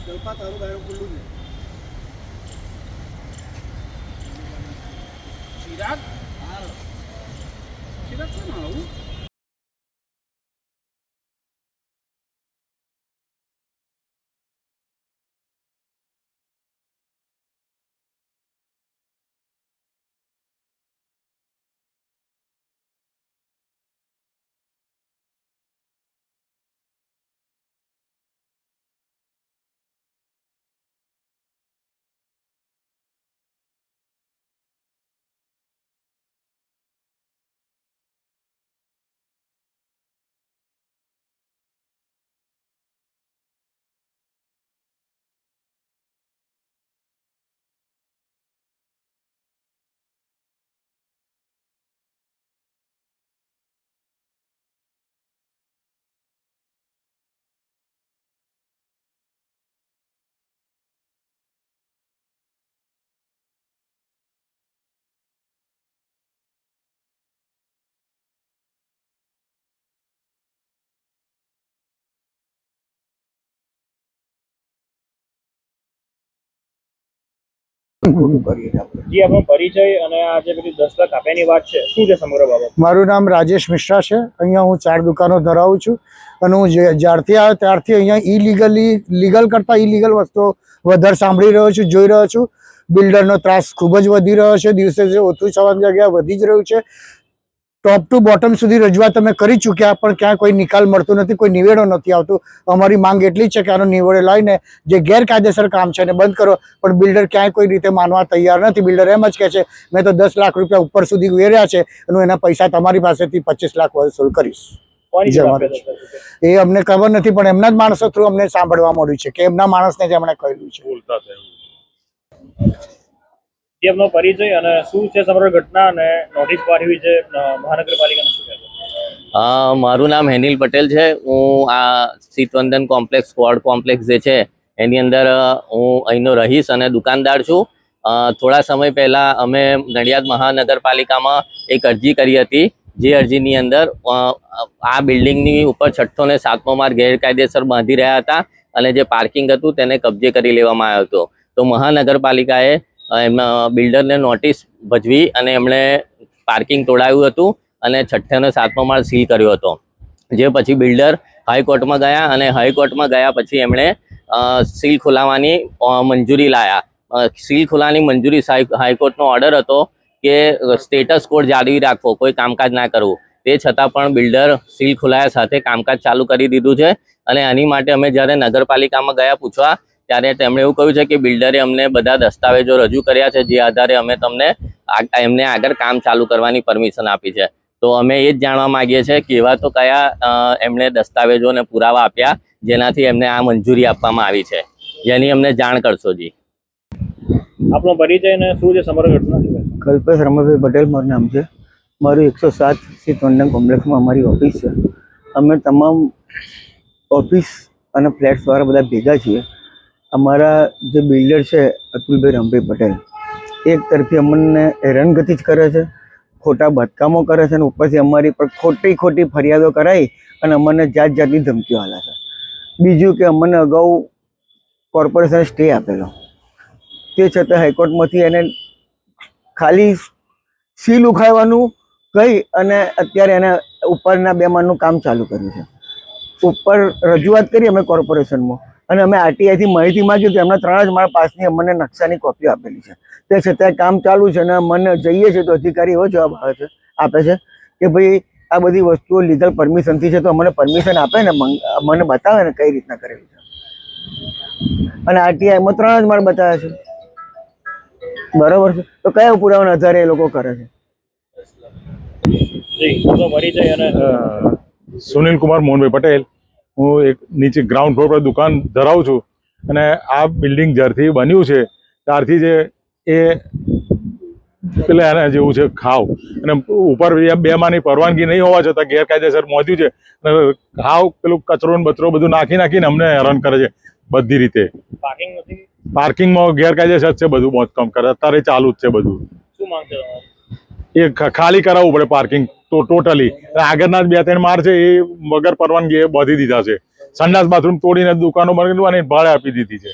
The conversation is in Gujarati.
કલ્પા તારું બાયણું ખુલ્લું છે. ચિરાગ હા ચિરાગ કોણ આવું? જી આપણો પરિચય અને આ જે બધી 10 લાખ આપ્યાની વાત છે શું છે સમગ્ર બાબત? મારું નામ રાજેશ મિશ્રા છે. અહીંયા હું 4 દુકાનો ધરાવું છું અને હું જ્યારથી આવ્યો ત્યારથી અહીંયા લીગલ કરતાં ઇલીગલ વસ્તુઓ વધારે સાંભળી રહ્યો છું, જોઈ રહ્યો છું. બિલ્ડરનો ત્રાસ ખૂબ જ વધી રહ્યો છે, દિવસે ઓછું થવાની જગ્યાએ વધી જ રહ્યું છે. ટોપ ટુ બોટમ સુધી રજૂઆત અમે કરી ચૂક્યા પણ ક્યાં કોઈ નિકાલ મળતો નથી, કોઈ નિવેડો નથી આવતું. અમારી માંગ એટલી છે કે આનો નિવેડો લાવીને જે ગેરકાયદેસર કામ છે એને બંધ કરો, પણ બિલ્ડર ક્યાંય કોઈ રીતે માનવા તૈયાર નથી. બિલ્ડર એમ જ કહે છે મેં તો 10 લાખ રૂપિયા ઉપર સુધી વેર્યા છે અને એના પૈસા તમારી પાસેથી 25 લાખ વસૂલ કરીશ. એ અમને ખબર નથી પણ એમના જ માણસો થ્રુ અમને સાંભળવા મળ્યું છે કે એમના માણસને જ એમણે કહેલું છે. આપનો પરિચય અને શું છે સમગ્ર ઘટના અને નોટિસ પાઠવી છે મહાનગરપાલિકાનું શું કહેવું? મારું નામ હેનિલ પટેલ છે. હું આ શીતવંદન કોમ્પ્લેક્સ સ્ક્વોડ કોમ્પ્લેક્સ જે છે એની અંદર હું અહીંનો રહીશ અને દુકાનદાર છું. થોડા સમય પહેલાં અમે નડિયાદ મહાનગરપાલિકામાં એક અરજી કરી હતી, જે અરજીની અંદર આ બિલ્ડિંગની ઉપર 6ઠ્ઠો અને 7મો માળ ગેરકાયદેસર બાંધી રહ્યા હતા અને જે પાર્કિંગ હતું તેને કબજે કરી લેવામાં આવ્યો હતો. તો મહાનગરપાલિકાએ એમાં બિલ્ડરને નોટિસ ભજવી અને એમણે પાર્કિંગ તોડાવ્યું હતું અને 6ઠ્ઠો અને 7મો માળ સીલ કર્યો હતો. જે પછી બિલ્ડર હાઈકોર્ટમાં ગયા અને હાઈકોર્ટમાં ગયા પછી એમણે સીલ ખોલાવવાની મંજૂરી લાયા. સીલ ખોલાવવાની મંજૂરી હાઈકોર્ટનો ઓર્ડર હતો કે સ્ટેટસ કોડ જાળવી રાખવો, કોઈ કામકાજ ના કરવું. તે છતાં પણ બિલ્ડર સીલ ખોલાયા સાથે કામકાજ ચાલુ કરી દીધું છે. અને આની માટે અમે જ્યારે નગરપાલિકામાં ગયા પૂછવા ત્યારે તેમણે એવું કહ્યું છે કે બિલ્ડરે અમને બધા દસ્તાવેજો રજૂ કર્યા છે, જે આધારે અમે એમને આગળ કામ ચાલુ કરવાની પરમિશન આપી છે. તો અમે એ જ જાણવા માંગીએ છીએ કે એવા તો કયા એમણે દસ્તાવેજો અને પુરાવા આપ્યા જેનાથી એમને આ મંજૂરી આપવામાં આવી છે, જેની અમને જાણ કરશો. જી આપણો પરિચય અને શું છે સમગ્ર ઘટના શું છે? કલ્પેશ રમણભાઈ પટેલ મારું નામ છે. મારું 107 શીતવંદન કોમ્પ્લેક્સમાં અમારી ઓફિસ છે. અમે તમામ ઓફિસ અને ફ્લેટ્સવાળા બધા ભેગા છીએ. અમારા જે બિલ્ડર છે અતુલભાઈ રમભાઈ પટેલ, એક તરફી અમને હેરાનગતિ જ કરે છે, ખોટા બાંધકામો કરે છે અને ઉપરથી અમારી પર ખોટી ફરિયાદો કરાવી અને અમને જાતની ધમકીઓ આલે છે. બીજું કે અમને અગાઉ કોર્પોરેશને સ્ટે આપેલો, તે છતાં હાઈકોર્ટમાંથી એને ખાલી સીલ ઉખાડવાનું કહી અને અત્યારે એને ઉપરના 2 માળનું કામ ચાલુ કર્યું છે. ઉપર રજૂઆત કરી અમે કોર્પોરેશનમાં અને અમે આરટીઆઈથી માહિતી માંગી તો એમના 3 જ માળ પાસની અમને નકશાની કોપીઓ આપેલી છે. તે છતાં કામ ચાલુ છે અને મને જઈએ છીએ તો અધિકારી એવો જવાબ આપે છે કે ભાઈ આ બધી વસ્તુઓ લીગલ પરમિશનથી છે, તો અમને પરમિશન આપે ને મને બતાવે ને કઈ રીતના કરેલું છે. અને આરટીઆઈમાં 3 જ માળ બતાવે છે, બરાબર છે. તો કયા પુરાવાના આધારે એ લોકો કરે છે? પરિચય અને સુનિલ કુમાર મોહનભાઈ પટેલ. હું એક નીચે ગ્રાઉન્ડ ફ્લોર પર દુકાન ધરાવું છું અને આ બિલ્ડિંગ જ્યારથી બન્યું છે ત્યારથી જે એ પેલા એના જેવું છે ખાવ અને ઉપર 2 માળની પરવાનગી નહીં હોવા છતાં ગેરકાયદેસર મોદ્યું છે. ખાવ પેલું કચરો ને બચરો બધું નાખીને અમને હેરાન કરે છે બધી રીતે. પાર્કિંગમાં ગેરકાયદેસર છે, બધું બાંધકામ કરે, અત્યારે ચાલુ જ છે બધું. શું માંગ છે? એ ખાલી કરાવવું પડે પાર્કિંગ તો ટોટલી. આગળના 2-3 માળ છે એ વગર પરવાનગી એ બાંધી દીધા છે સંડાસ બાથરૂમ તોડીને દુકાનો બનાવી ભાડે આપી દીધી છે.